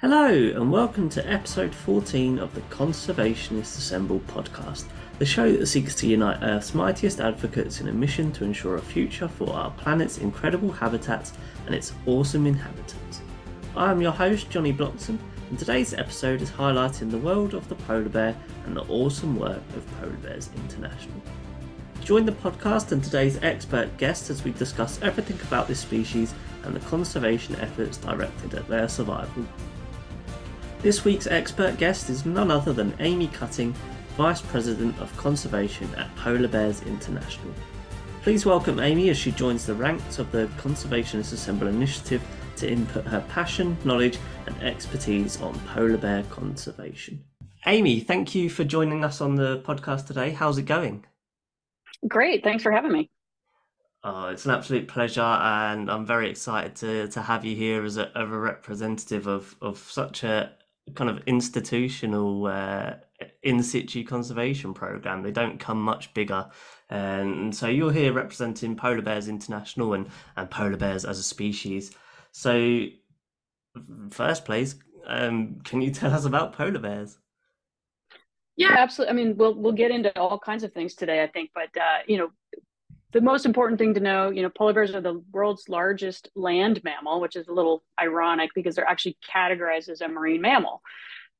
Hello, and welcome to episode 14 of the Conservationists Assembled podcast, the show that seeks to unite Earth's mightiest advocates in a mission to ensure a future for our planet's incredible habitats and its awesome inhabitants. I am your host, Johnny Bloxham, and today's episode is highlighting the world of the polar bear and the awesome work of Polar Bears International. Join the podcast and today's expert guests as we discuss everything about this species and the conservation efforts directed at their survival. This week's expert guest is none other than Amy Cutting, Vice President of Conservation at Polar Bears International. Please welcome Amy as she joins the ranks of the Conservationists Assembled initiative to input her passion, knowledge and expertise on polar bear conservation. Amy, thank you for joining us on the podcast today. How's it going? Great, thanks for having me. Oh, it's an absolute pleasure, and I'm very excited to have you here as a representative of such a kind of institutional in situ conservation program. They don't come much bigger, and so you're here representing Polar Bears International and polar bears as a species. So, first place, can you tell us about polar bears? Yeah, absolutely. I mean, we'll get into all kinds of things today, I think, but the most important thing to know, polar bears are the world's largest land mammal, which is a little ironic because they're actually categorized as a marine mammal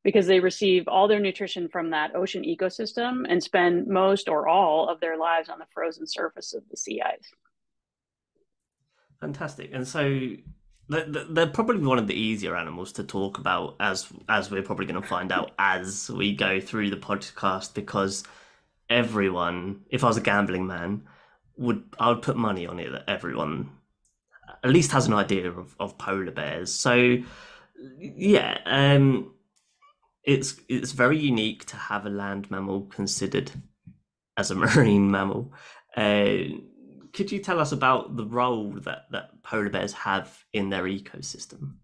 because they receive all their nutrition from that ocean ecosystem and spend most or all of their lives on the frozen surface of the sea ice. Fantastic. And so they're probably one of the easier animals to talk about, as we're probably going to find out as we go through the podcast, because everyone, if I was a gambling man, I would put money on it that everyone at least has an idea of polar bears. So yeah, it's very unique to have a land mammal considered as a marine mammal. Could you tell us about the role that polar bears have in their ecosystem?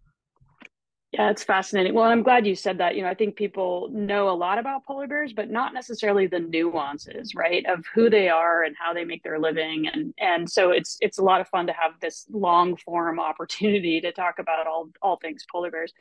Yeah, it's fascinating. Well, I'm glad you said that. I think people know a lot about polar bears, but not necessarily the nuances, right, of who they are and how they make their living. And so it's a lot of fun to have this long form opportunity to talk about all things polar bears.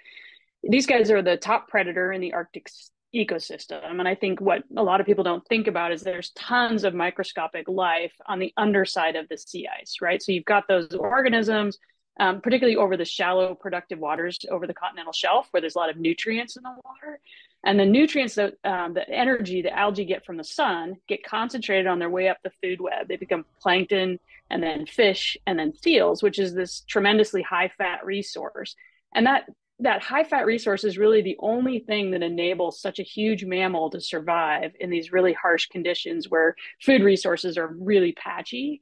These guys are the top predator in the Arctic ecosystem. And I think what a lot of people don't think about is there's tons of microscopic life on the underside of the sea ice, right? So you've got those organisms, particularly over the shallow productive waters over the continental shelf where there's a lot of nutrients in the water. And the nutrients that the energy the algae get from the sun get concentrated on their way up the food web. They become plankton and then fish and then seals, which is this tremendously high fat resource. And that high fat resource is really the only thing that enables such a huge mammal to survive in these really harsh conditions where food resources are really patchy.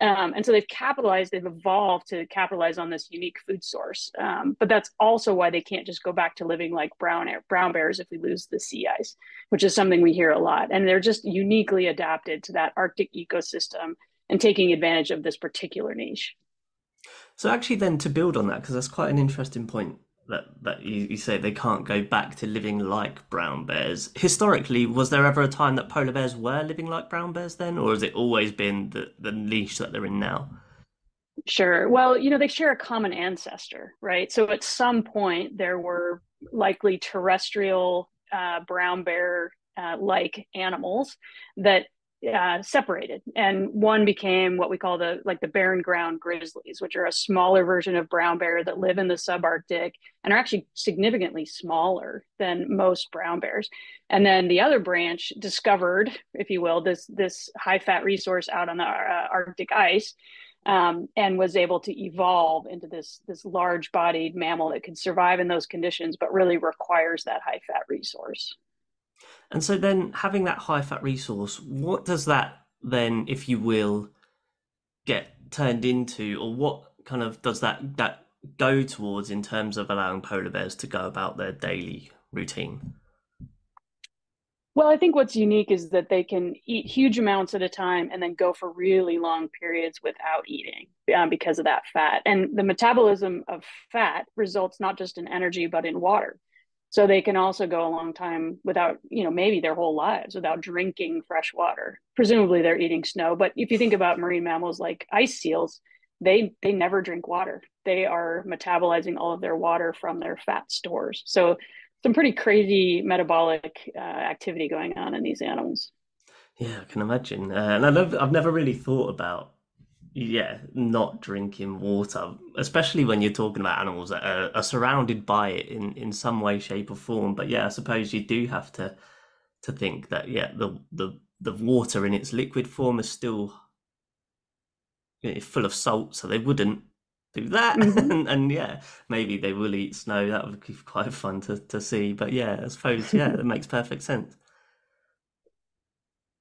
And so they've evolved to capitalize on this unique food source. But that's also why they can't just go back to living like brown bears if we lose the sea ice, which is something we hear a lot. And they're just uniquely adapted to that Arctic ecosystem and taking advantage of this particular niche. So actually then, to build on that, because that's quite an interesting point, that you say they can't go back to living like brown bears. Historically, was there ever a time that polar bears were living like brown bears then, or has it always been the niche that they're in now? Sure. Well, they share a common ancestor, right? So at some point, there were likely terrestrial brown bear like animals that separated, and one became what we call the barren ground grizzlies, which are a smaller version of brown bear that live in the subarctic and are actually significantly smaller than most brown bears. And then the other branch discovered, if you will, this high fat resource out on the Arctic ice, and was able to evolve into this large bodied mammal that can survive in those conditions, but really requires that high fat resource. And so then, having that high fat resource, what does that then, if you will, get turned into, or what kind of does that go towards in terms of allowing polar bears to go about their daily routine? Well, I think what's unique is that they can eat huge amounts at a time and then go for really long periods without eating, because of that fat. And the metabolism of fat results not just in energy, but in water. So they can also go a long time without, maybe their whole lives without drinking fresh water. Presumably they're eating snow. But if you think about marine mammals like ice seals, they never drink water. They are metabolizing all of their water from their fat stores. So some pretty crazy metabolic activity going on in these animals. Yeah, I can imagine. And I've never really thought about, yeah, not drinking water, especially when you're talking about animals that are surrounded by it in some way, shape, or form. But yeah, I suppose you do have to think that, yeah, the water in its liquid form is still, full of salt, so they wouldn't do that. Mm-hmm. And yeah, maybe they will eat snow. That would be quite fun to see. But yeah, I suppose, yeah, that makes perfect sense.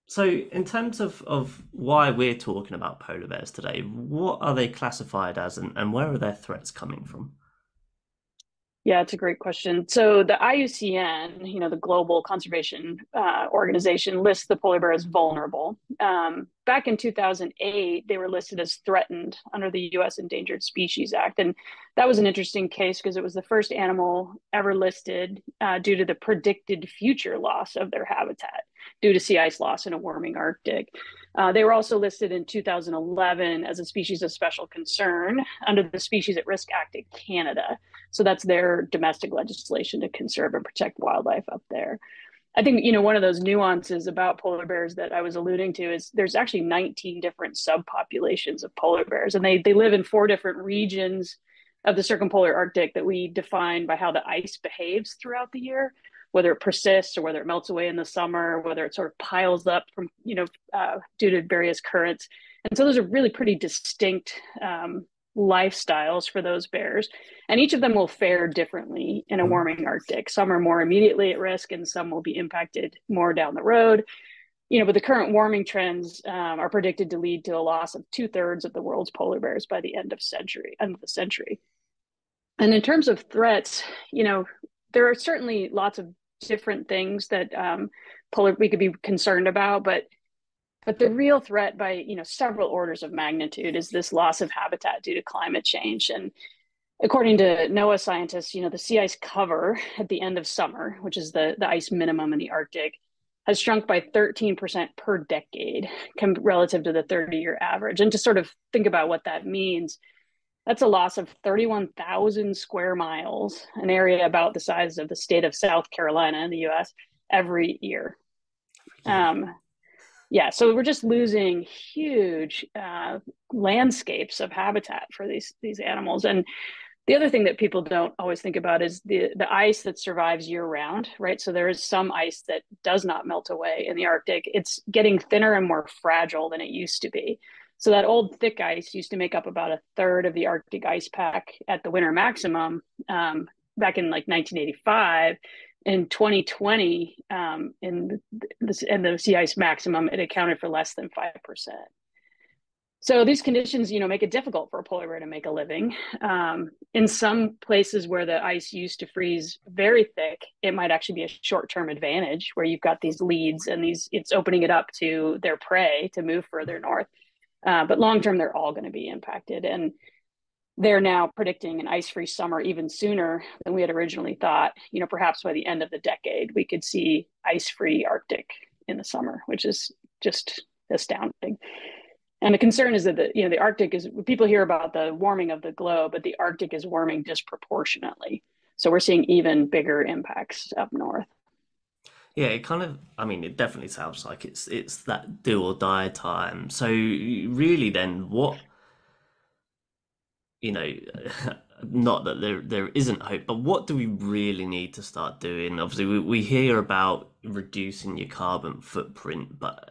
So, in terms of why we're talking about polar bears today, what are they classified as, and where are their threats coming from? Yeah, it's a great question. So the IUCN, the Global Conservation Organization, lists the polar bear as vulnerable. Back in 2008, they were listed as threatened under the U.S. Endangered Species Act, and that was an interesting case because it was the first animal ever listed due to the predicted future loss of their habitat due to sea ice loss in a warming Arctic. They were also listed in 2011 as a species of special concern under the Species at Risk Act in Canada. So that's their domestic legislation to conserve and protect wildlife up there. I think, one of those nuances about polar bears that I was alluding to is there's actually 19 different subpopulations of polar bears, and they live in 4 different regions of the circumpolar Arctic that we define by how the ice behaves throughout the year, whether it persists or whether it melts away in the summer, whether it sort of piles up from, due to various currents. And so those are really pretty distinct lifestyles for those bears. And each of them will fare differently in a warming Arctic. Some are more immediately at risk, and some will be impacted more down the road. But the current warming trends are predicted to lead to a loss of 2/3 of the world's polar bears by the end of the century. And in terms of threats, there are certainly lots of different things that we could be concerned about, but the real threat by several orders of magnitude is this loss of habitat due to climate change. And according to NOAA scientists, the sea ice cover at the end of summer, which is the ice minimum in the Arctic, has shrunk by 13% per decade relative to the 30-year average. And to sort of think about what that means, that's a loss of 31,000 square miles, an area about the size of the state of South Carolina in the US, every year. Yeah. Yeah, so we're just losing huge landscapes of habitat for these animals. And the other thing that people don't always think about is the ice that survives year round, right? So there is some ice that does not melt away in the Arctic. It's getting thinner and more fragile than it used to be. So that old thick ice used to make up about 1/3 of the Arctic ice pack at the winter maximum back in like 1985. In 2020, in the sea ice maximum, it accounted for less than 5%. So these conditions, make it difficult for a polar bear to make a living. In some places where the ice used to freeze very thick, it might actually be a short-term advantage where you've got these leads and it's opening it up to their prey to move further north. But long-term, they're all going to be impacted. And they're now predicting an ice-free summer even sooner than we had originally thought. Perhaps by the end of the decade, we could see ice-free Arctic in the summer, which is just astounding. And the concern is that the Arctic is, people hear about the warming of the globe, but the Arctic is warming disproportionately. So we're seeing even bigger impacts up north. Yeah, it kind of, I mean, it definitely sounds like it's that do or die time. So really then you know, not that there isn't hope, but what do we really need to start doing? Obviously, we hear about reducing your carbon footprint, but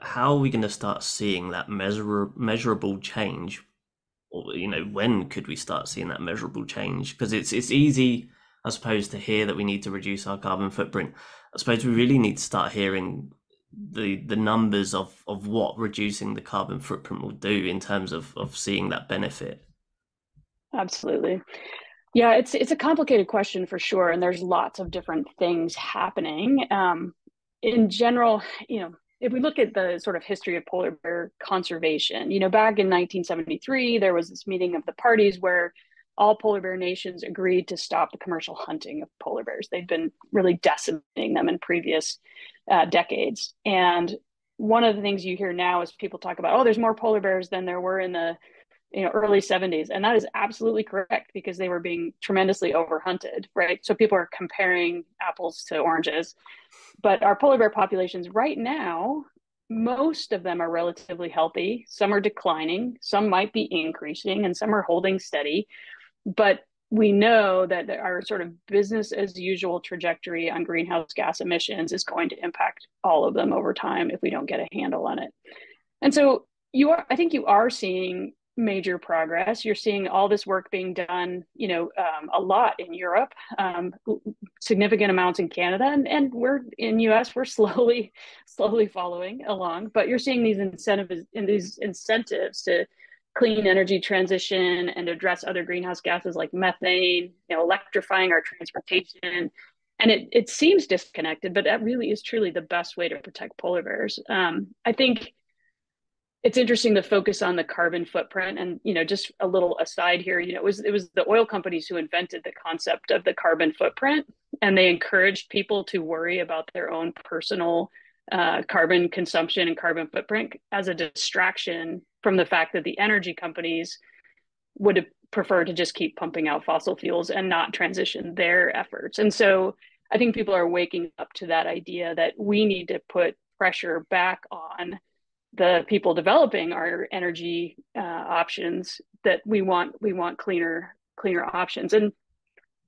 how are we going to start seeing that measurable change? Or, when could we start seeing that measurable change? Because it's easy, I suppose, to hear that we need to reduce our carbon footprint. I suppose we really need to start hearing the numbers of what reducing the carbon footprint will do in terms of seeing that benefit. Absolutely. Yeah, it's a complicated question for sure, and there's lots of different things happening. In general, if we look at the sort of history of polar bear conservation, back in 1973, there was this meeting of the parties where all polar bear nations agreed to stop the commercial hunting of polar bears. They've been really decimating them in previous decades. And one of the things you hear now is people talk about, oh, there's more polar bears than there were in the early 70s. And that is absolutely correct because they were being tremendously overhunted, right? So people are comparing apples to oranges. But our polar bear populations right now, most of them are relatively healthy. Some are declining, some might be increasing, and some are holding steady. But we know that our sort of business as usual trajectory on greenhouse gas emissions is going to impact all of them over time if we don't get a handle on it. And so I think you are seeing major progress. You're seeing all this work being done, a lot in Europe, significant amounts in Canada, and we're in US, we're slowly following along. But you're seeing these incentives to clean energy transition and address other greenhouse gases like methane, electrifying our transportation. And it seems disconnected, but that really is truly the best way to protect polar bears. I think it's interesting to focus on the carbon footprint. And just a little aside here, it was the oil companies who invented the concept of the carbon footprint, and they encouraged people to worry about their own personal carbon consumption and carbon footprint as a distraction from the fact that the energy companies would prefer to just keep pumping out fossil fuels and not transition their efforts. And so I think people are waking up to that idea that we need to put pressure back on the people developing our energy options, that we want cleaner options. And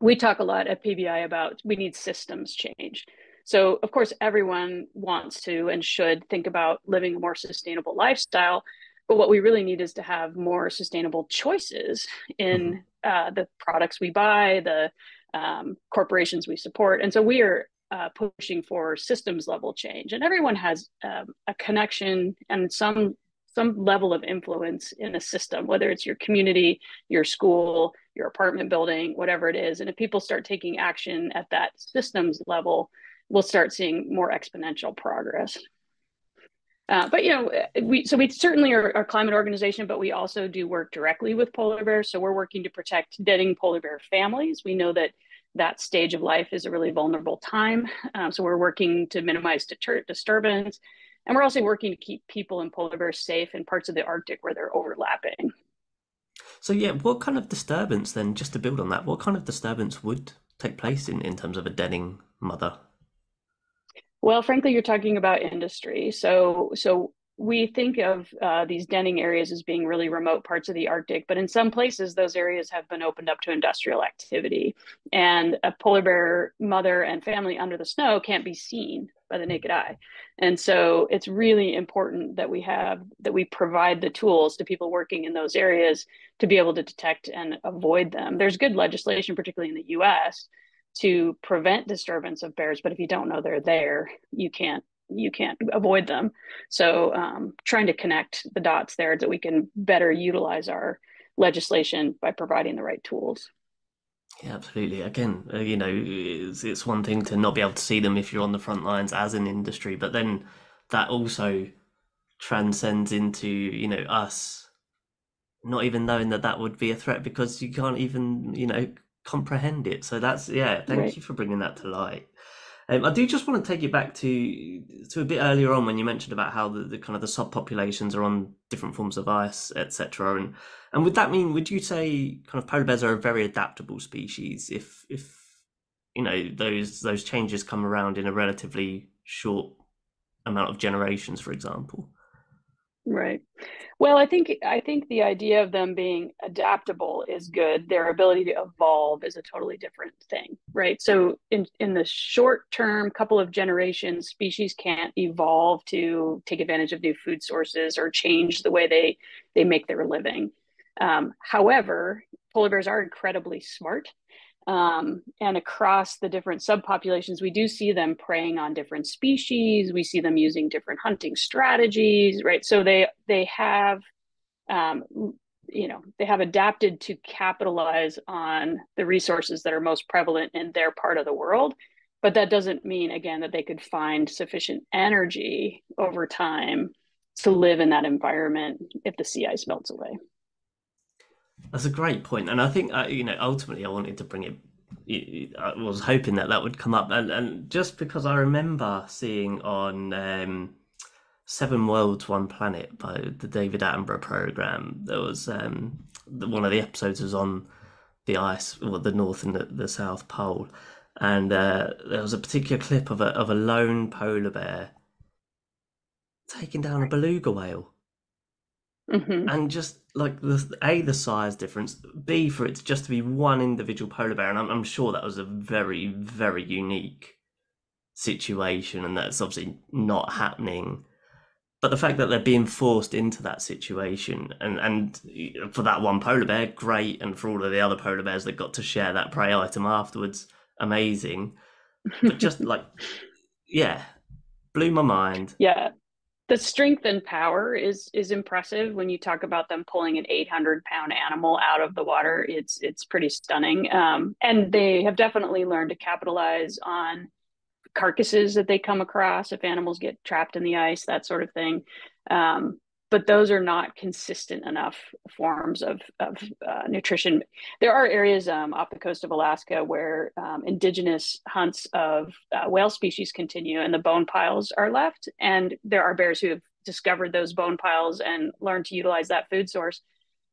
we talk a lot at PBI about we need systems change. So of course everyone wants to and should think about living a more sustainable lifestyle, but what we really need is to have more sustainable choices in the products we buy, the corporations we support. And so we are pushing for systems level change, and everyone has a connection and some level of influence in a system, whether it's your community, your school, your apartment building, whatever it is. And if people start taking action at that systems level, we'll start seeing more exponential progress. But we certainly are a climate organization, but we also do work directly with polar bears. So we're working to protect denning polar bear families. We know that stage of life is a really vulnerable time. So we're working to minimize disturbance. And we're also working to keep people and polar bears safe in parts of the Arctic where they're overlapping. So yeah, what kind of disturbance then, just to build on that, what kind of disturbance would take place in terms of a denning mother? Well, frankly, you're talking about industry. So we think of these denning areas as being really remote parts of the Arctic, but in some places, those areas have been opened up to industrial activity. And a polar bear mother and family under the snow can't be seen by the naked eye. And so it's really important that we provide the tools to people working in those areas to be able to detect and avoid them. There's good legislation, particularly in the US, to prevent disturbance of bears, but if you don't know they're there, you can't avoid them. So trying to connect the dots there so we can better utilize our legislation by providing the right tools. Yeah, absolutely. Again, it's one thing to not be able to see them if you're on the front lines as an industry, but then that also transcends into, us not even knowing that would be a threat because you can't even, comprehend it. So that's, thank Right. you for bringing that to light. I do just want to take you back to a bit earlier on when you mentioned about how the kind of the subpopulations are on different forms of ice, etc. And would that mean, would you say kind of polar bears are a very adaptable species if those changes come around in a relatively short amount of generations, for example? Right. Well, I think the idea of them being adaptable is good. Their ability to evolve is a totally different thing, right? So in the short term, couple of generations, species can't evolve to take advantage of new food sources or change the way they make their living. However, polar bears are incredibly smart. And across the different subpopulations, we do see them preying on different species. We see them using different hunting strategies, right? So they have, they have adapted to capitalize on the resources that are most prevalent in their part of the world. But that doesn't mean, again, that they could find sufficient energy over time to live in that environment if the sea ice melts away. That's a great point, and I think ultimately I wanted to bring it. I was hoping that would come up, and just because I remember seeing on Seven Worlds, One Planet by the David Attenborough program. There was one of the episodes was on the ice, or the North and the South Pole, and there was a particular clip of a lone polar bear taking down a beluga whale. Hmm. And just like the size difference, B, for it just to be one individual polar bear, and I'm sure that was a very, very unique situation, and that's obviously not happening. But the fact that they're being forced into that situation, and for that one polar bear, great, and for all of the other polar bears that got to share that prey item afterwards, amazing. But just like, yeah, blew my mind. Yeah. The strength and power is impressive when you talk about them pulling an 800-pound animal out of the water. It's pretty stunning, and they have definitely learned to capitalize on carcasses that they come across if animals get trapped in the ice, that sort of thing. Um, but those are not consistent enough forms of nutrition. There are areas off the coast of Alaska where indigenous hunts of whale species continue and the bone piles are left. And there are bears who have discovered those bone piles and learned to utilize that food source.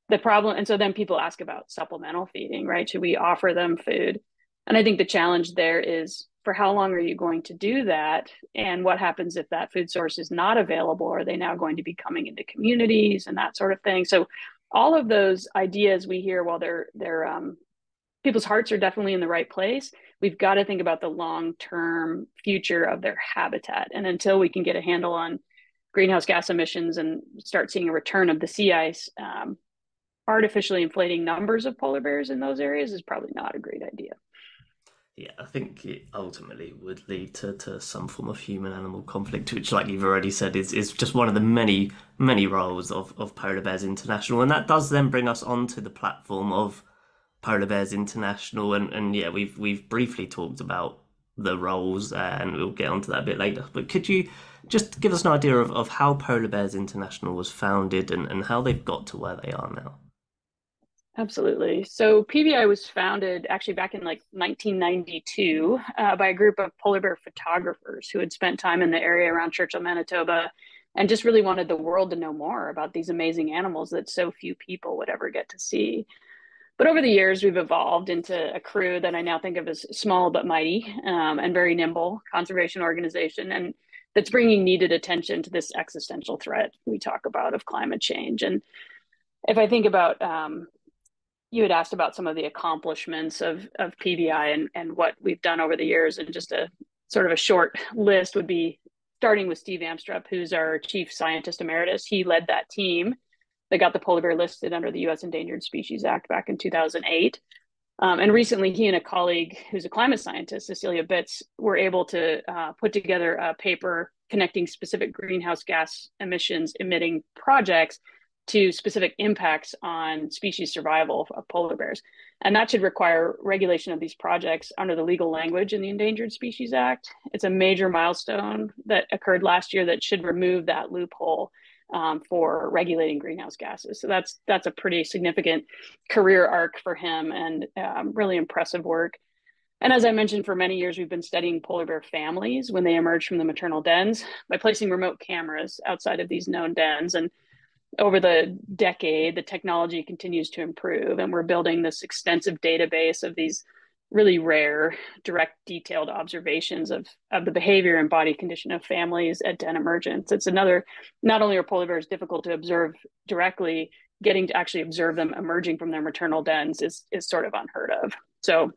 The problem, and so then people ask about supplemental feeding, right? Should we offer them food? And I think the challenge there is, for how long are you going to do that? And what happens if that food source is not available? Are they now going to be coming into communities and that sort of thing? So all of those ideas we hear, while they're people's hearts are definitely in the right place, we've got to think about the long-term future of their habitat. And until we can get a handle on greenhouse gas emissions and start seeing a return of the sea ice, artificially inflating numbers of polar bears in those areas is probably not a great idea. Yeah, I think it ultimately would lead to some form of human animal conflict, which, like you've already said, is just one of the many, many roles of Polar Bears International. And that does then bring us onto the platform of Polar Bears International. And yeah, we've briefly talked about the roles, and we'll get onto that a bit later. But could you just give us an idea of how Polar Bears International was founded and how they've got to where they are now? Absolutely. So PBI was founded actually back in like 1992 by a group of polar bear photographers who had spent time in the area around Churchill, Manitoba, and just really wanted the world to know more about these amazing animals that so few people would ever get to see. But over the years, we've evolved into a crew that I now think of as small but mighty, and very nimble conservation organization, and that's bringing needed attention to this existential threat we talk about of climate change. And if I think about you had asked about some of the accomplishments of PBI and what we've done over the years, and just a sort of a short list would be starting with Steve Amstrup, who's our chief scientist emeritus. He led that team that got the polar bear listed under the U.S. Endangered Species Act back in 2008. And recently, he and a colleague who's a climate scientist, Cecilia Bitz, were able to put together a paper connecting specific greenhouse gas emissions emitting projects to specific impacts on species survival of polar bears. And that should require regulation of these projects under the legal language in the Endangered Species Act. It's a major milestone that occurred last year that should remove that loophole for regulating greenhouse gases. So that's a pretty significant career arc for him, and really impressive work. And as I mentioned, for many years, we've been studying polar bear families when they emerge from the maternal dens by placing remote cameras outside of these known dens. And over the decade, the technology continues to improve, and we're building this extensive database of these really rare, direct, detailed observations of the behavior and body condition of families at den emergence. It's another, not only are polar bears difficult to observe directly, getting to actually observe them emerging from their maternal dens is sort of unheard of. So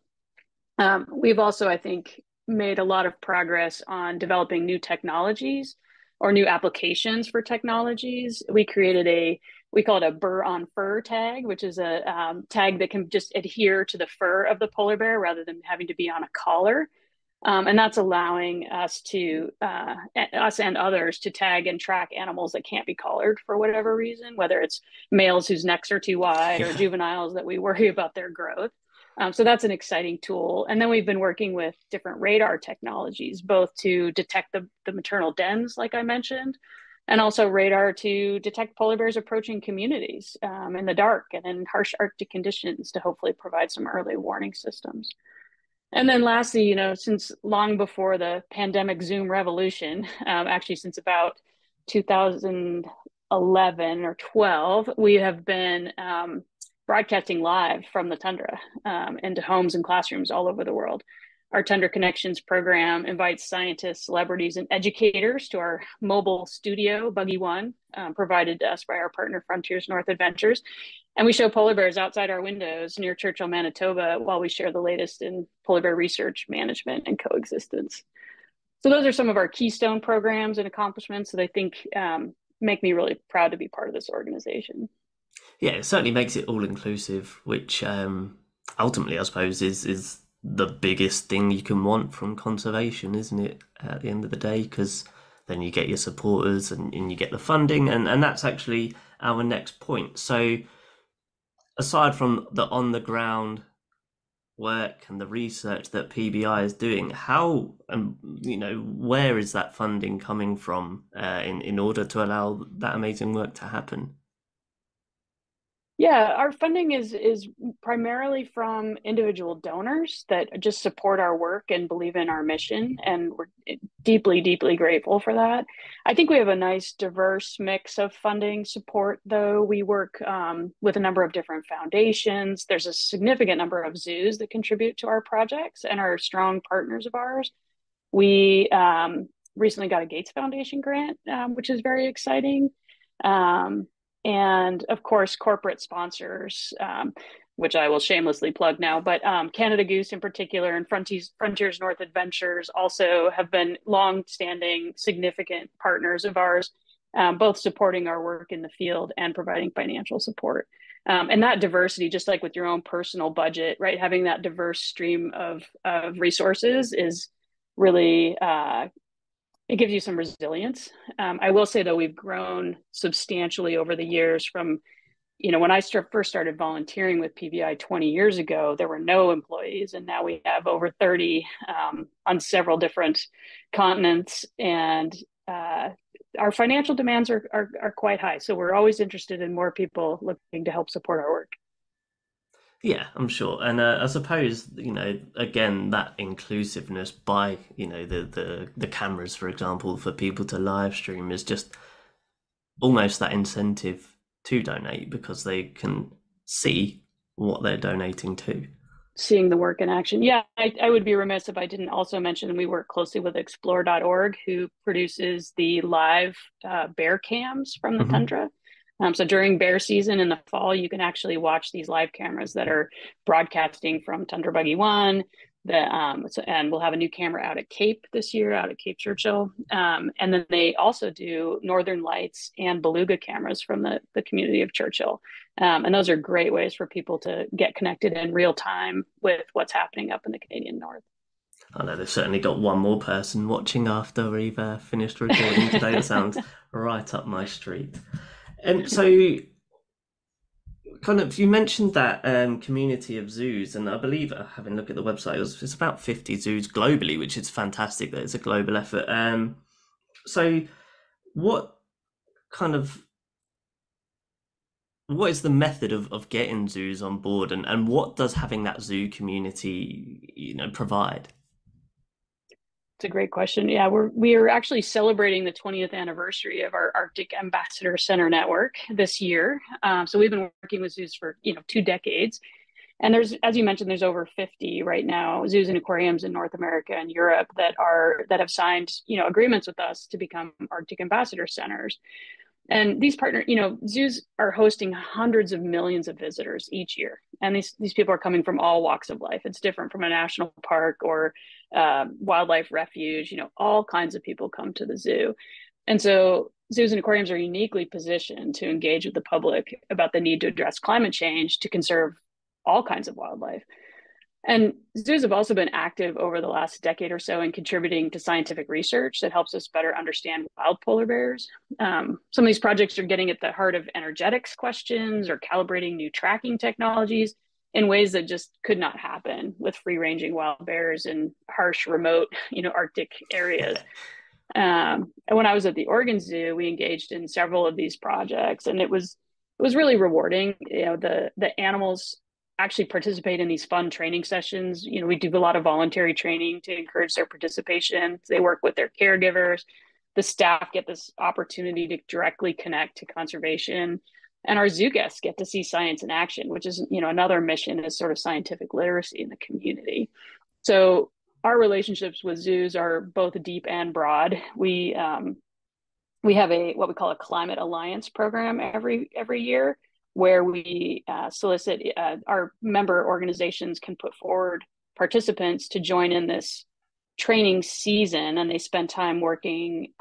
we've also, I think, made a lot of progress on developing new technologies or new applications for technologies. We created we call it a burr on fur tag, which is a tag that can just adhere to the fur of the polar bear rather than having to be on a collar. And that's allowing us and others to tag and track animals that can't be collared for whatever reason, whether it's males whose necks are too wide or Yeah. juveniles that we worry about their growth. So that's an exciting tool. And then we've been working with different radar technologies, both to detect the maternal dens, like I mentioned, and also radar to detect polar bears approaching communities in the dark and in harsh Arctic conditions to hopefully provide some early warning systems. And then lastly, since long before the pandemic Zoom revolution, actually since about 2011 or 12, we have been broadcasting live from the tundra into homes and classrooms all over the world. Our Tundra Connections program invites scientists, celebrities, and educators to our mobile studio, Buggy One, provided to us by our partner Frontiers North Adventures. And we show polar bears outside our windows near Churchill, Manitoba, while we share the latest in polar bear research, management, and coexistence. So those are some of our keystone programs and accomplishments that I think make me really proud to be part of this organization. Yeah, it certainly makes it all inclusive, which ultimately, I suppose, is the biggest thing you can want from conservation, isn't it? At the end of the day, because then you get your supporters and you get the funding, and that's actually our next point. So, aside from the on the ground work and the research that PBI is doing, how and where is that funding coming from in order to allow that amazing work to happen? Yeah, our funding is primarily from individual donors that just support our work and believe in our mission, and we're deeply, deeply grateful for that. I think we have a nice, diverse mix of funding support, though. We work with a number of different foundations. There's a significant number of zoos that contribute to our projects and are strong partners of ours. We recently got a Gates Foundation grant, which is very exciting. Um, and of course, corporate sponsors, which I will shamelessly plug now, but Canada Goose in particular and Frontiers North Adventures also have been long-standing, significant partners of ours, both supporting our work in the field and providing financial support. And that diversity, just like with your own personal budget, right? Having that diverse stream of resources is really it gives you some resilience. I will say, though, we've grown substantially over the years from, when I first started volunteering with PBI 20 years ago, there were no employees, and now we have over 30 on several different continents. And our financial demands are quite high. So we're always interested in more people looking to help support our work. Yeah, I'm sure. And I suppose, again, that inclusiveness by, the cameras, for example, for people to live stream is just almost that incentive to donate because they can see what they're donating to. Seeing the work in action. Yeah, I would be remiss if I didn't also mention we work closely with explore.org, who produces the live bear cams from the Hmm. tundra. So during bear season in the fall, you can actually watch these live cameras that are broadcasting from Tundra Buggy One. And we'll have a new camera out at Cape this year, out at Cape Churchill. And then they also do Northern Lights and beluga cameras from the community of Churchill. And those are great ways for people to get connected in real time with what's happening up in the Canadian North. I know they've certainly got one more person watching after we've finished recording today. That sounds right up my street. And so, kind of, you mentioned that community of zoos, and I believe, having a look at the website, it's about 50 zoos globally, which is fantastic that it's a global effort. So, what kind of what is the method of getting zoos on board, and what does having that zoo community, provide? It's a great question. Yeah, we are actually celebrating the 20th anniversary of our Arctic Ambassador Center network this year. So we've been working with zoos for 2 decades, and as you mentioned, there's over 50 right now zoos and aquariums in North America and Europe that have signed agreements with us to become Arctic Ambassador centers. And these zoos are hosting hundreds of millions of visitors each year, and these people are coming from all walks of life. It's different from a national park or wildlife refuge. All kinds of people come to the zoo, and so zoos and aquariums are uniquely positioned to engage with the public about the need to address climate change to conserve all kinds of wildlife. And zoos have also been active over the last decade or so in contributing to scientific research that helps us better understand wild polar bears. Some of these projects are getting at the heart of energetics questions or calibrating new tracking technologies in ways that just could not happen with free-ranging wild bears in harsh, remote, Arctic areas. And when I was at the Oregon Zoo, we engaged in several of these projects, and it was really rewarding. The animals actually participate in these fun training sessions. We do a lot of voluntary training to encourage their participation. They work with their caregivers. the staff get this opportunity to directly connect to conservation, and our zoo guests get to see science in action, which is, another mission is sort of scientific literacy in the community. So our relationships with zoos are both deep and broad. We have what we call a climate alliance program every year, where we solicit our member organizations can put forward participants to join in this training season, and they spend time working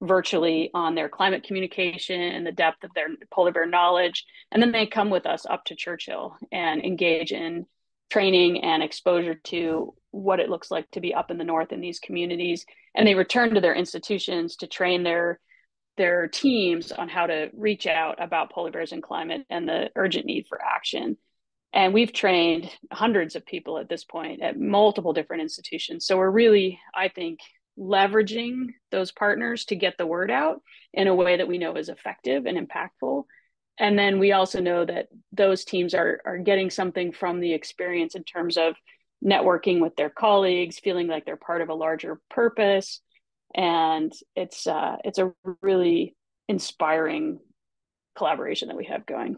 virtually on their climate communication and the depth of their polar bear knowledge. And then they come with us up to Churchill and engage in training and exposure to what it looks like to be up in the north in these communities. And they return to their institutions to train their teams on how to reach out about polar bears and climate and the urgent need for action. And we've trained hundreds of people at this point at multiple different institutions. So we're really, I think, leveraging those partners to get the word out in a way that we know is effective and impactful. And then we also know that those teams are getting something from the experience in terms of networking with their colleagues, feeling like they're part of a larger purpose. And it's a really inspiring collaboration that we have going.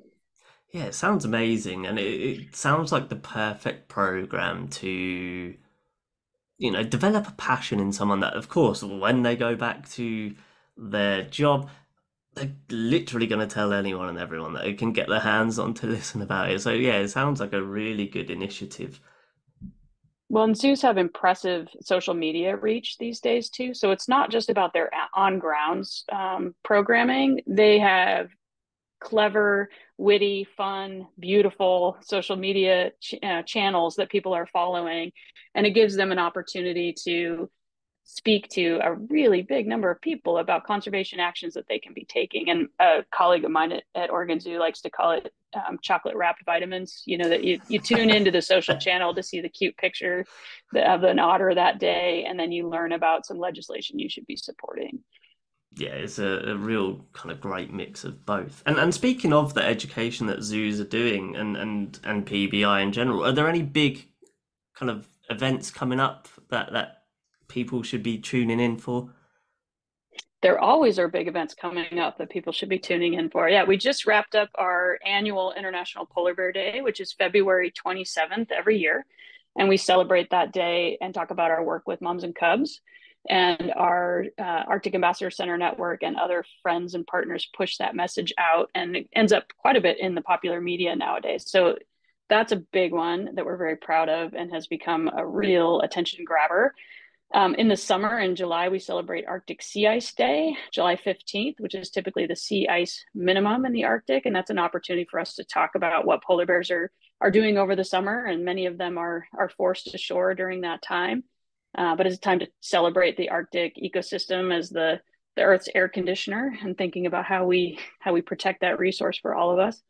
Yeah, it sounds amazing, and it sounds like the perfect program to, develop a passion in someone that, of course, when they go back to their job, they're literally going to tell anyone and everyone that they can get their hands on to listen about it. So yeah, it sounds like a really good initiative. Well, and zoos have impressive social media reach these days too. So it's not just about their on grounds programming. They have clever, witty, fun, beautiful social media channels that people are following. And it gives them an opportunity to speak to a really big number of people about conservation actions that they can be taking. And a colleague of mine at Oregon Zoo likes to call it chocolate wrapped vitamins, that you tune into the social channel to see the cute picture of an otter that day, and then you learn about some legislation you should be supporting. Yeah, it's a real kind of great mix of both. And speaking of the education that zoos are doing and PBI in general, are there any big kind of events coming up that people should be tuning in for? There always are big events coming up that people should be tuning in for. Yeah, we just wrapped up our annual International Polar Bear Day, which is February 27th every year. And we celebrate that day and talk about our work with moms and cubs. And our Arctic Ambassador Center network and other friends and partners push that message out, and it ends up quite a bit in the popular media nowadays. So that's a big one that we're very proud of and has become a real attention grabber. In the summer, in July, we celebrate Arctic Sea Ice Day, July 15th, which is typically the sea ice minimum in the Arctic. And that's an opportunity for us to talk about what polar bears are doing over the summer. And many of them are forced ashore during that time. But it's a time to celebrate the Arctic ecosystem as the Earth's air conditioner, and thinking about how we protect that resource for all of us.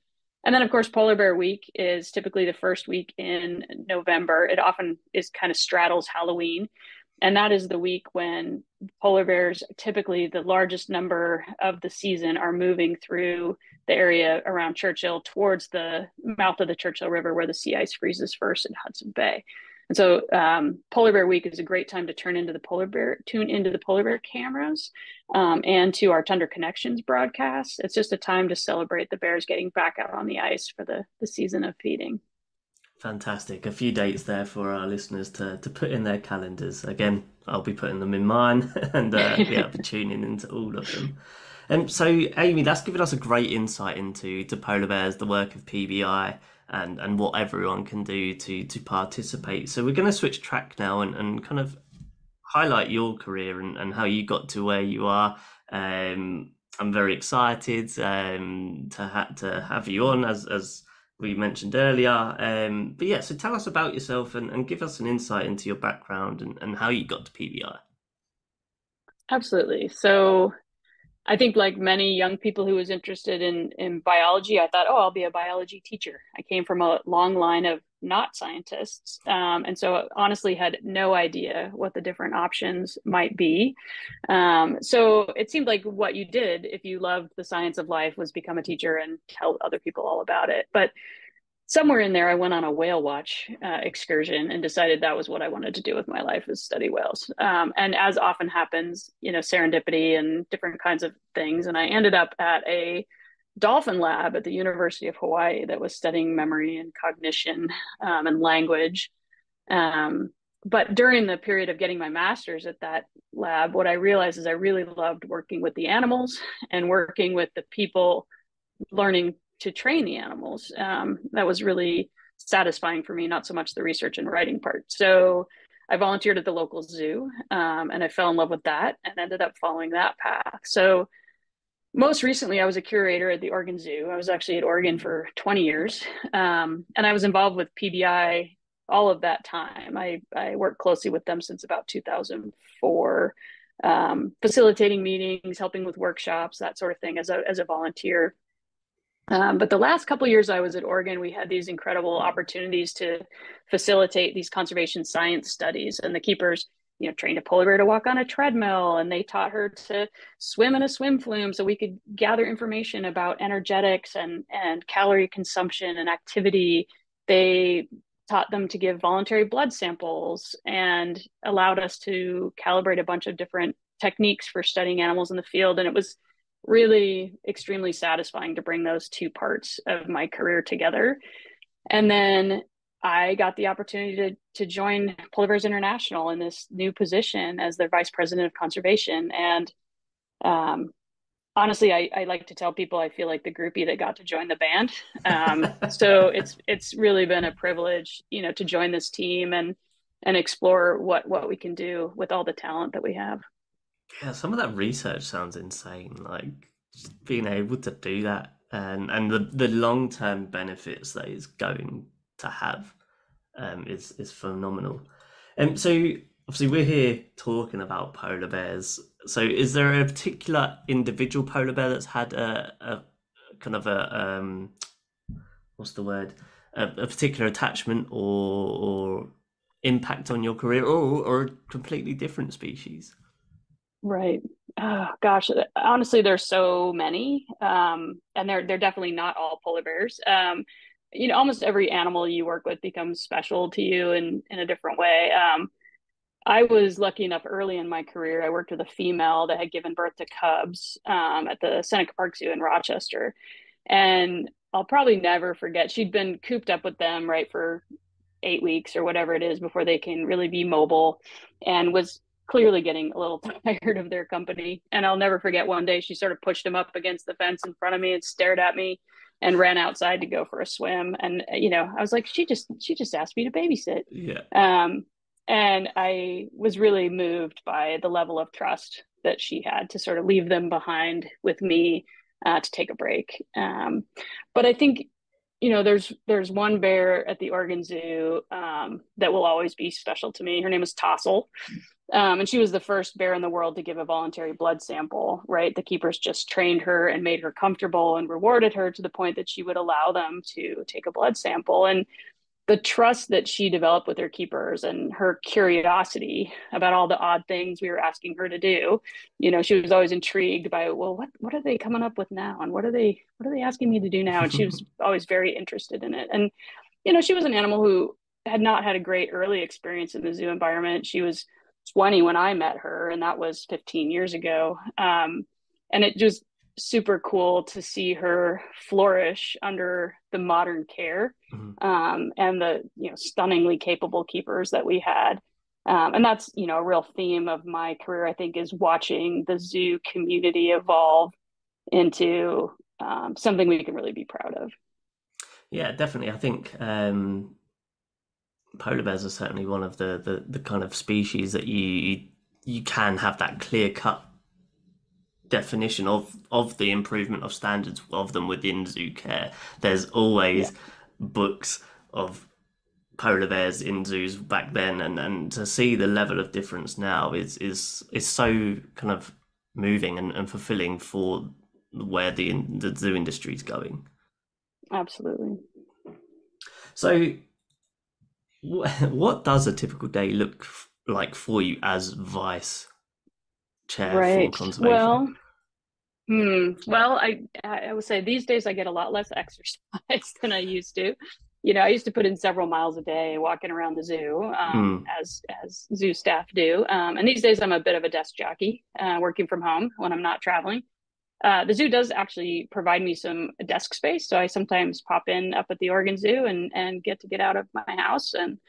And then, of course, Polar Bear Week is typically the first week in November. It often is kind of straddles Halloween. And that is the week when polar bears, typically the largest number of the season, are moving through the area around Churchill towards the mouth of the Churchill River, where the sea ice freezes first in Hudson Bay. And so Polar Bear Week is a great time to tune into the polar bear cameras and to our Tundra Connections broadcast. It's just a time to celebrate the bears getting back out on the ice for the season of feeding. Fantastic. A few dates there for our listeners to put in their calendars. Again, I'll be putting them in mine and yeah, I'll be tuning into all of them. So, Amy, that's given us a great insight into polar bears, the work of PBI, and what everyone can do to participate. So we're going to switch track now and kind of highlight your career and how you got to where you are. I'm very excited to have you on as we mentioned earlier. But yeah, so tell us about yourself and give us an insight into your background and how you got to PBI. Absolutely. So I think, like many young people who was interested in biology, I thought, oh, I'll be a biology teacher. I came from a long line of not scientists. And so honestly had no idea what the different options might be. So it seemed like what you did, if you loved the science of life, was become a teacher and tell other people all about it. But somewhere in there, I went on a whale watch excursion and decided that was what I wanted to do with my life, is study whales. And as often happens, serendipity and different kinds of things. And I ended up at a dolphin lab at the University of Hawaii that was studying memory and cognition and language. Um, but during the period of getting my master's at that lab, what I realized is I really loved working with the animals and working with the people learning to train the animals. That was really satisfying for me, not so much the research and writing part. So I volunteered at the local zoo, and I fell in love with that and ended up following that path. So most recently, I was a curator at the Oregon Zoo. I was actually at Oregon for 20 years, and I was involved with PBI all of that time. I worked closely with them since about 2004, facilitating meetings, helping with workshops, that sort of thing as a volunteer. But the last couple of years I was at Oregon, we had these incredible opportunities to facilitate these conservation science studies. And the keepers, trained a polar bear to walk on a treadmill, and they taught her to swim in a swim flume so we could gather information about energetics and calorie consumption and activity. They taught them to give voluntary blood samples and allowed us to calibrate a bunch of different techniques for studying animals in the field. And it was really extremely satisfying to bring those two parts of my career together. And then I got the opportunity to join Polar Bears International in this new position as their vice president of conservation. And honestly, I like to tell people I feel like the groupie that got to join the band. So it's really been a privilege, to join this team and explore what we can do with all the talent that we have. Yeah, some of that research sounds insane. Like just being able to do that and the long term benefits that it's going to have is phenomenal. So obviously we're here talking about polar bears. So is there a particular individual polar bear that's had a kind of a what's the word, a particular attachment or impact on your career, or a completely different species? Right. Oh, gosh, honestly, there's so many, and they're definitely not all polar bears. Almost every animal you work with becomes special to you in a different way. I was lucky enough early in my career. I worked with a female that had given birth to cubs at the Seneca Park Zoo in Rochester, and I'll probably never forget. She'd been cooped up with them, right, for 8 weeks or whatever it is before they can really be mobile, and was clearly getting a little tired of their company. And I'll never forget, one day she sort of pushed him up against the fence in front of me and stared at me and ran outside to go for a swim. And I was like, she just asked me to babysit. Yeah. And I was really moved by the level of trust that she had to sort of leave them behind with me to take a break. But I think there's one bear at the Oregon Zoo that will always be special to me. Her name is Tossel. And she was the first bear in the world to give a voluntary blood sample, right? The keepers just trained her and made her comfortable and rewarded her to the point that she would allow them to take a blood sample. And the trust that she developed with her keepers and her curiosity about all the odd things we were asking her to do, she was always intrigued by, well, what are they coming up with now, and what are they asking me to do now? And she was always very interested in it. And she was an animal who had not had a great early experience in the zoo environment. She was 20 when I met her, and that was 15 years ago. And it just super cool to see her flourish under the modern care, and the stunningly capable keepers that we had. And that's a real theme of my career, I think, is watching the zoo community evolve into something we can really be proud of. Yeah, definitely. I think polar bears are certainly one of the kind of species that you can have that clear cut definition of the improvement of standards of them within zoo care. There's always books of polar bears in zoos back then, and to see the level of difference now is so kind of moving and fulfilling for where the zoo industry is going. Absolutely. So what does a typical day look like for you as vice chair for Right. conservation? Well, I would say these days I get a lot less exercise than I used to. I used to put in several miles a day walking around the zoo, Mm. as zoo staff do. And these days, I'm a bit of a desk jockey, working from home when I'm not traveling. The zoo does actually provide me some desk space, so I sometimes pop in up at the Oregon Zoo and get out of my house. And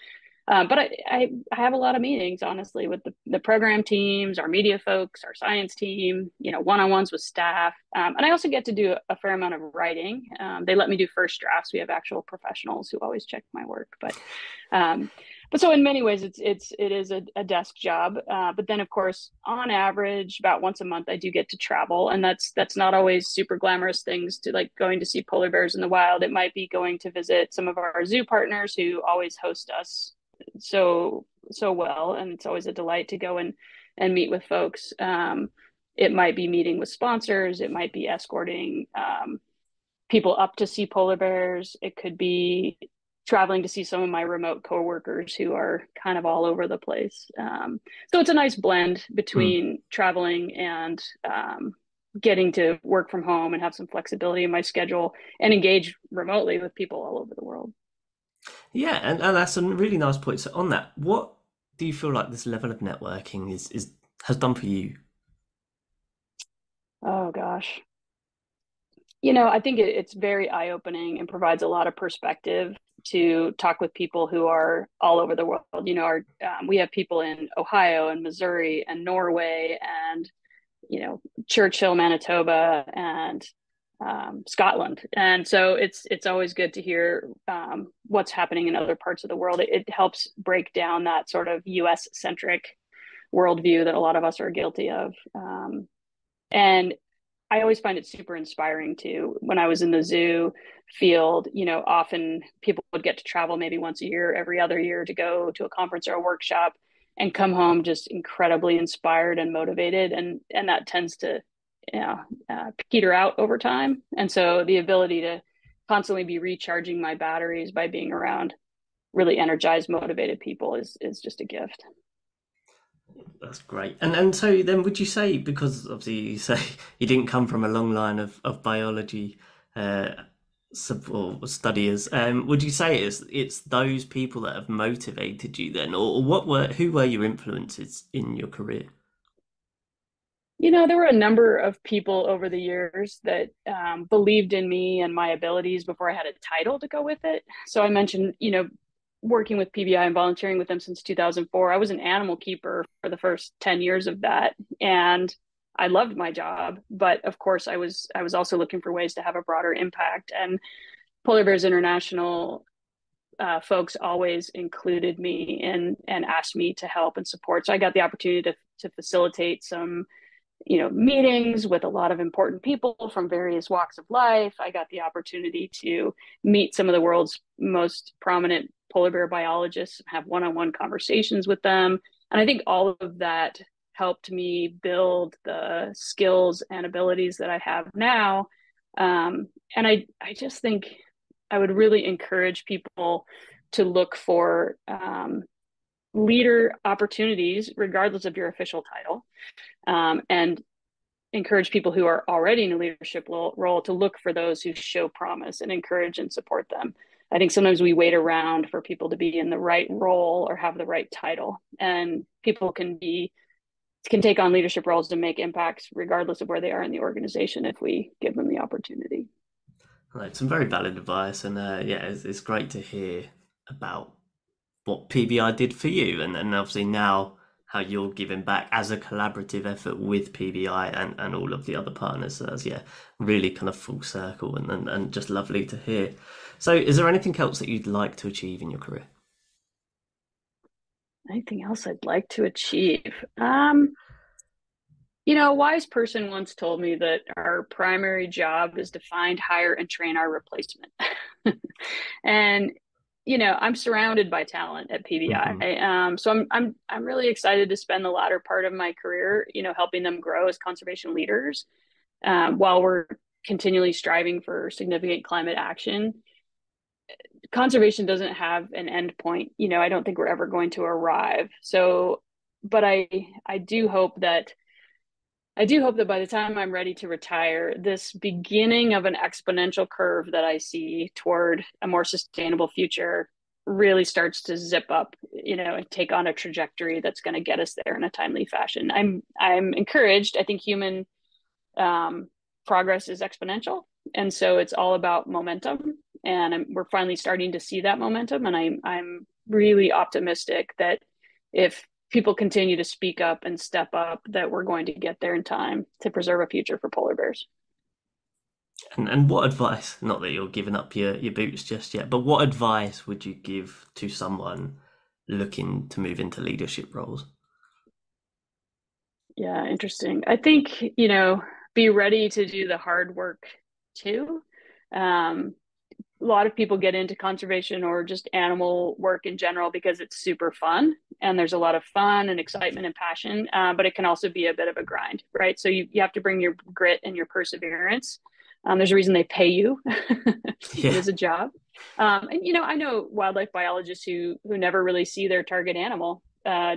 but I have a lot of meetings, honestly, with the program teams, our media folks, our science team, one-on-ones with staff. And I also get to do a fair amount of writing. They let me do first drafts. We have actual professionals who always check my work. But so in many ways, it is a desk job. But then, of course, on average, about once a month, I do get to travel, and that's not always super glamorous things, to like going to see polar bears in the wild. It might be going to visit some of our zoo partners who always host us so well, and it's always a delight to go and meet with folks. It might be meeting with sponsors, it might be escorting people up to see polar bears, it could be traveling to see some of my remote coworkers who are kind of all over the place. So it's a nice blend Mm. between traveling and getting to work from home and have some flexibility in my schedule and engage remotely with people all over the world. Yeah, and that's a really nice point. So on that, what do you feel like this level of networking is has done for you? Oh gosh. I think it's very eye-opening and provides a lot of perspective to talk with people who are all over the world. We have people in Ohio and Missouri and Norway and Churchill, Manitoba, and Scotland. And so it's always good to hear what's happening in other parts of the world. It helps break down that sort of U.S. centric worldview that a lot of us are guilty of. And I always find it super inspiring too. When I was in the zoo field, often people would get to travel maybe once a year, every other year, to go to a conference or a workshop and come home just incredibly inspired and motivated. And that tends to, peter out over time. And so the ability to constantly be recharging my batteries by being around really energized, motivated people is just a gift. That's great. And so then would you say, because obviously you say you didn't come from a long line of biology uh, or studiers, would you say it's those people that have motivated you then, or who were your influences in your career? There were a number of people over the years that believed in me and my abilities before I had a title to go with it. So I mentioned, working with PBI and volunteering with them since 2004. I was an animal keeper for the first 10 years of that. And I loved my job, but of course I was also looking for ways to have a broader impact. And Polar Bears International folks always included me and asked me to help and support. So I got the opportunity to facilitate some meetings with a lot of important people from various walks of life. I got the opportunity to meet some of the world's most prominent polar bear biologists, have one-on-one conversations with them. And I think all of that helped me build the skills and abilities that I have now. And I just think I would really encourage people to look for leader opportunities, regardless of your official title, and encourage people who are already in a leadership role to look for those who show promise and encourage and support them. I think sometimes we wait around for people to be in the right role or have the right title, and people can take on leadership roles to make impacts regardless of where they are in the organization if we give them the opportunity. Right, some very valid advice, and yeah, it's great to hear about what PBI did for you, and obviously now how you're giving back as a collaborative effort with PBI and all of the other partners. So that's, yeah, really kind of full circle and just lovely to hear. So is there anything else that you'd like to achieve in your career? Anything else I'd like to achieve? A wise person once told me that our primary job is to find, hire, and train our replacement. And I'm surrounded by talent at Hmm. PBI. So I'm really excited to spend the latter part of my career, helping them grow as conservation leaders, while we're continually striving for significant climate action. Conservation doesn't have an end point. I don't think we're ever going to arrive. So, but I do hope that I do hope that by the time I'm ready to retire, this beginning of an exponential curve that I see toward a more sustainable future really starts to zip up, and take on a trajectory that's going to get us there in a timely fashion. I'm encouraged. I think human um, progress is exponential, and so it's all about momentum. And we're finally starting to see that momentum, and I'm really optimistic that if people continue to speak up and step up, that we're going to get there in time to preserve a future for polar bears. And what advice, not that you're giving up your boots just yet, but what advice would you give to someone looking to move into leadership roles? Yeah, interesting. I think, be ready to do the hard work too. Um, a lot of people get into conservation or just animal work in general because it's super fun and there's a lot of fun and excitement and passion, but it can also be a bit of a grind, right? So you have to bring your grit and your perseverance. There's a reason they pay you. It Yeah, is a job. And I know wildlife biologists who never really see their target animal,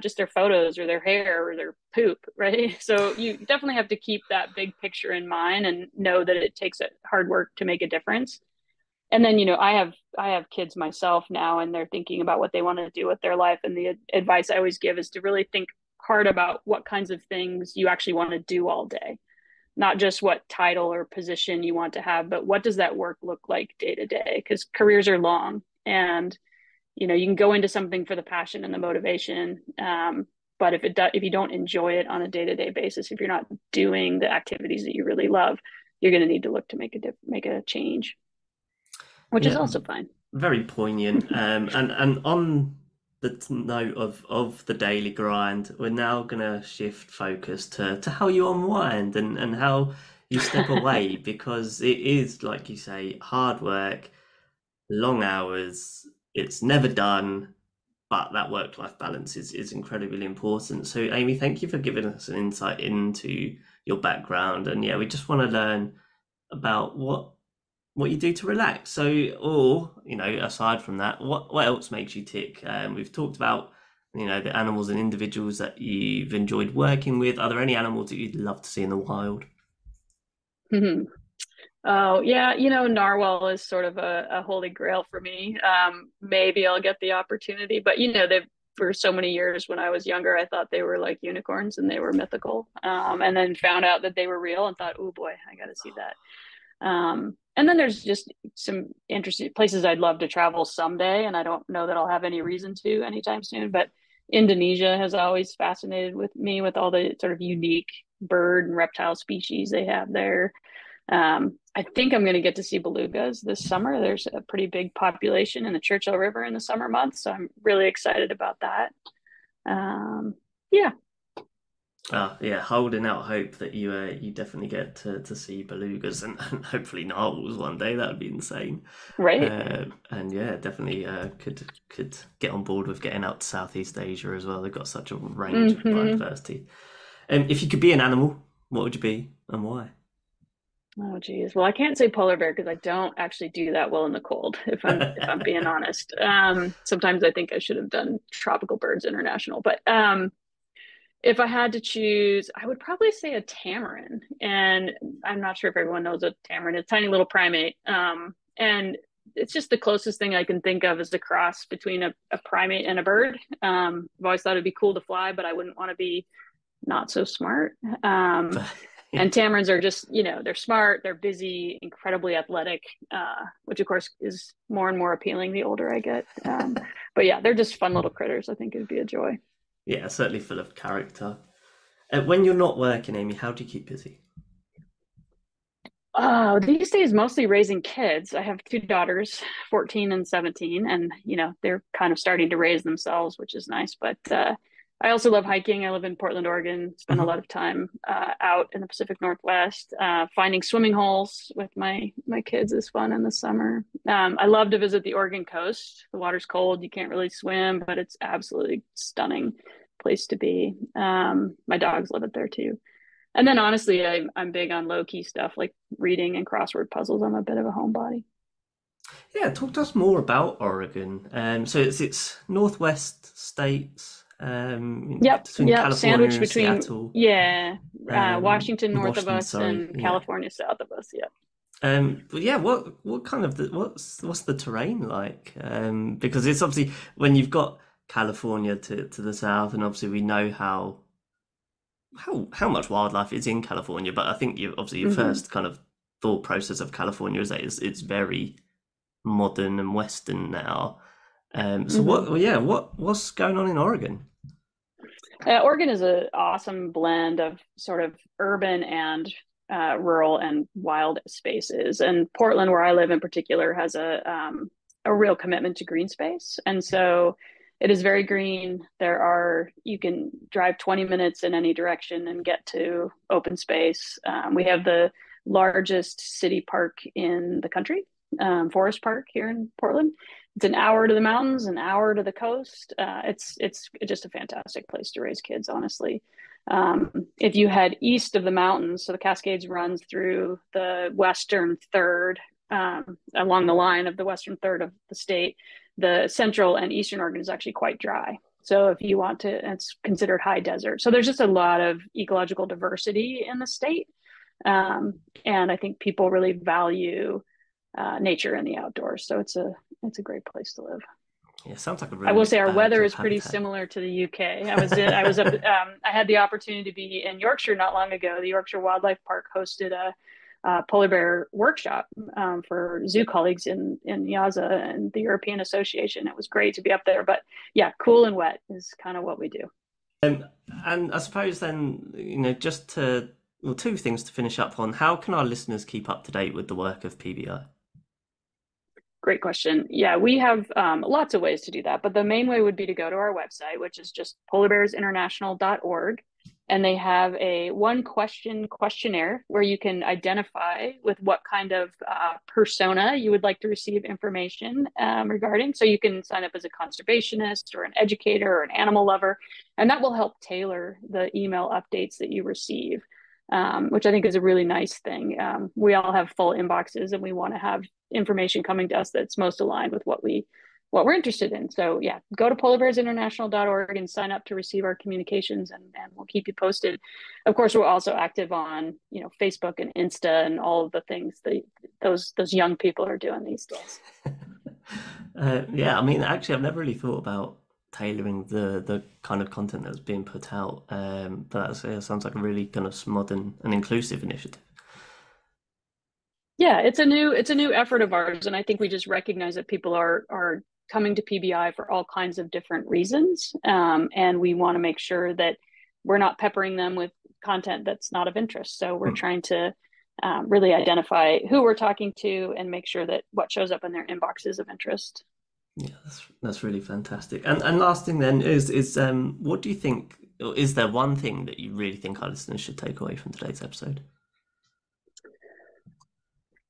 just their photos or their hair or their poop, right? So you definitely have to keep that big picture in mind and know that it takes hard work to make a difference. And then I have kids myself now, and they're thinking about what they want to do with their life, and the advice I always give is to really think hard about what kinds of things you actually want to do all day, not just what title or position you want to have, but what does that work look like day to day, because careers are long, and you can go into something for the passion and the motivation, but if you don't enjoy it on a day-to-day basis, if you're not doing the activities that you really love, you're going to need to look to make a change, which is yeah, also fine. very poignant. And on the note of the daily grind, we're now gonna shift focus to how you unwind and how you step away because it is, like you say, hard work, long hours. It's never done, but that work-life balance is incredibly important. So, Amy, thank you for giving us an insight into your background. And yeah, we just want to learn about what you do to relax. So, or aside from that, what else makes you tick? We've talked about the animals and individuals that you've enjoyed working with. Are there any animals that you'd love to see in the wild? Oh, yeah, narwhal is sort of a holy grail for me. Maybe I'll get the opportunity, but they've for so many years when I was younger, I thought they were like unicorns and they were mythical. And then found out that they were real and thought, oh boy, I got to see that. And then there's just some interesting places I'd love to travel someday, and I don't know that I'll have any reason to anytime soon, but Indonesia has always fascinated with me with all the sort of unique bird and reptile species they have there. I think I'm going to get to see belugas this summer. There's a pretty big population in the Churchill River in the summer months, so I'm really excited about that. Um, yeah, Yeah, holding out hope that you definitely get to see belugas and hopefully narwhals one day. That would be insane. right. And yeah, definitely could get on board with getting out to Southeast Asia as well. They've got such a range of Hmm. biodiversity. If you could be an animal, what would you be and why? Oh geez. Well, I can't say polar bear because I don't actually do that well in the cold, if I'm being honest. Sometimes I think I should have done tropical birds international, but if I had to choose, I would probably say a tamarin. And I'm not sure if everyone knows what tamarin is, tiny little primate. And it's just the closest thing I can think of as the cross between a primate and a bird. I've always thought it'd be cool to fly, but I wouldn't want to be not so smart. Um, Yeah. and tamarins are just, they're smart, they're busy, incredibly athletic, which of course is more and more appealing the older I get. But yeah, they're just fun little critters. I think it'd be a joy. Yeah, certainly full of character. When you're not working, Amy, how do you keep busy? Oh, these days mostly raising kids. I have two daughters, 14 and 17, and they're kind of starting to raise themselves, which is nice. But I also love hiking. I live in Portland, Oregon. Spend a Mhm. lot of time out in the Pacific Northwest. Finding swimming holes with my kids is fun in the summer. I love to visit the Oregon coast. The water's cold. You can't really swim, but it's absolutely stunning place to be. My dogs love it there too. And then honestly, I'm big on low key stuff like reading and crossword puzzles. I'm a bit of a homebody. Yeah, talk to us more about Oregon. So it's northwest states, Yep, between yep. California Sandwich and between, Seattle. yeah, Washington north of Washington, us sorry, and yeah. California south of us. Yeah. But yeah, what kind of what's the terrain like? Because it's obviously when you've got California to the south, and obviously we know how much wildlife is in California. But I think you obviously your Hmm. first kind of thought process of California is that it's very modern and Western now. So Hmm. what? Well, yeah, what's going on in Oregon? Oregon is an awesome blend of sort of urban and rural and wild spaces. And Portland, where I live in particular, has a real commitment to green space. And so it is very green. You can drive 20 minutes in any direction and get to open space. We have the largest city park in the country, Forest Park here in Portland. It's an hour to the mountains, an hour to the coast. It's just a fantastic place to raise kids, honestly. If you head east of the mountains, so the Cascades runs through the western third, along the line of the western third of the state. The central and eastern Oregon is actually quite dry. So if you want to, it's considered high desert. So there's just a lot of ecological diversity in the state. And I think people really value nature and the outdoors. So it's a great place to live. Yeah, sounds like a I real will say mixed our bag weather of is pretty habitat. similar to the UK. I was up. I had the opportunity to be in Yorkshire not long ago. The Yorkshire Wildlife Park hosted a polar bear workshop for zoo colleagues in YAZA and the European Association. It was great to be up there. But yeah, cool and wet is kind of what we do. Um, and I suppose then, just well, two things to finish up on. How can our listeners keep up to date with the work of PBI? Great question. Yeah, we have lots of ways to do that, but the main way would be to go to our website, which is just polarbearsinternational.org. And they have a one question questionnaire where you can identify with what kind of persona you would like to receive information regarding. So you can sign up as a conservationist or an educator or an animal lover, and that will help tailor the email updates that you receive. Which I think is a really nice thing. We all have full inboxes, and we want to have information coming to us that's most aligned with what we're interested in. So yeah, go to polarbearsinternational.org and sign up to receive our communications, and we'll keep you posted. Of course, we're also active on Facebook and Insta and all of the things that those young people are doing these days. Yeah, I mean, actually, I've never really thought about tailoring the kind of content that's being put out. But yeah, sounds like a really kind of modern and inclusive initiative. Yeah, it's a new effort of ours, and I think we just recognize that people are coming to PBI for all kinds of different reasons, and we want to make sure that we're not peppering them with content that's not of interest. So we're Hmm. trying to really identify who we're talking to and make sure that what shows up in their inbox is of interest. Yeah, that's really fantastic. And last thing then is what do you think? Or is there one thing that you really think our listeners should take away from today's episode?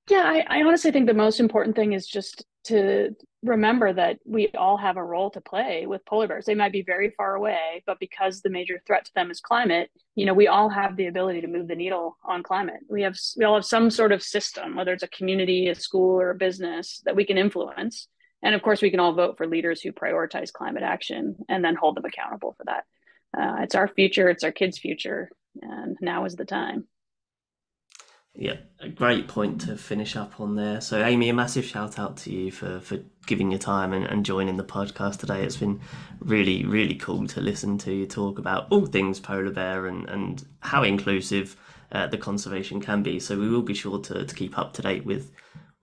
Yeah, I honestly think the most important thing is just to remember that we all have a role to play with polar bears. They might be very far away, but because the major threat to them is climate, we all have the ability to move the needle on climate. We all have some sort of system, whether it's a community, a school, or a business that we can influence. And of course, we can all vote for leaders who prioritize climate action and then hold them accountable for that. It's our future, it's our kids' future, and now is the time. Yeah, a great point to finish up on there. So, Amy, a massive shout out to you for giving your time and joining the podcast today. It's been really, really cool to listen to you talk about all things polar bear and how inclusive the conservation can be. So, we will be sure to keep up to date with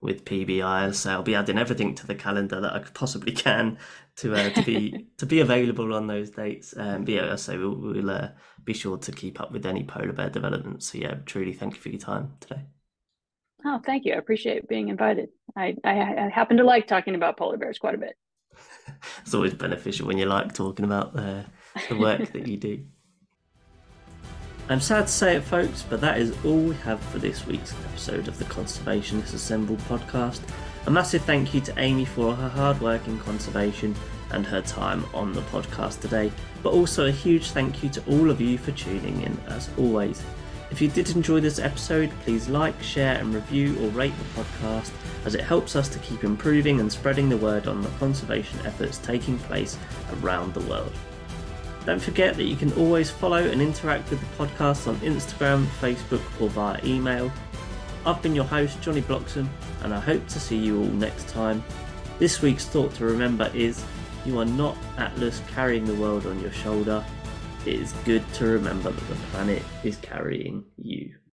PBI. So, I'll be adding everything to the calendar that I possibly can to be available on those dates. But yeah, so we'll be sure to keep up with any polar bear developments. So yeah, truly thank you for your time today. Oh, thank you. I appreciate being invited. I happen to like talking about polar bears quite a bit. It's always beneficial when you like talking about the work that you do. I'm sad to say it, folks, but that is all we have for this week's episode of the Conservationists Assembled podcast. A massive thank you to Amy for her hard work in conservation and her time on the podcast today, but also a huge thank you to all of you for tuning in as always. If you did enjoy this episode, please like, share and review or rate the podcast, as it helps us to keep improving and spreading the word on the conservation efforts taking place around the world. Don't forget that you can always follow and interact with the podcast on Instagram, Facebook or via email. I've been your host, Johnny Bloxham, and I hope to see you all next time. This week's thought to remember is, you are not Atlas carrying the world on your shoulder. It is good to remember that the planet is carrying you.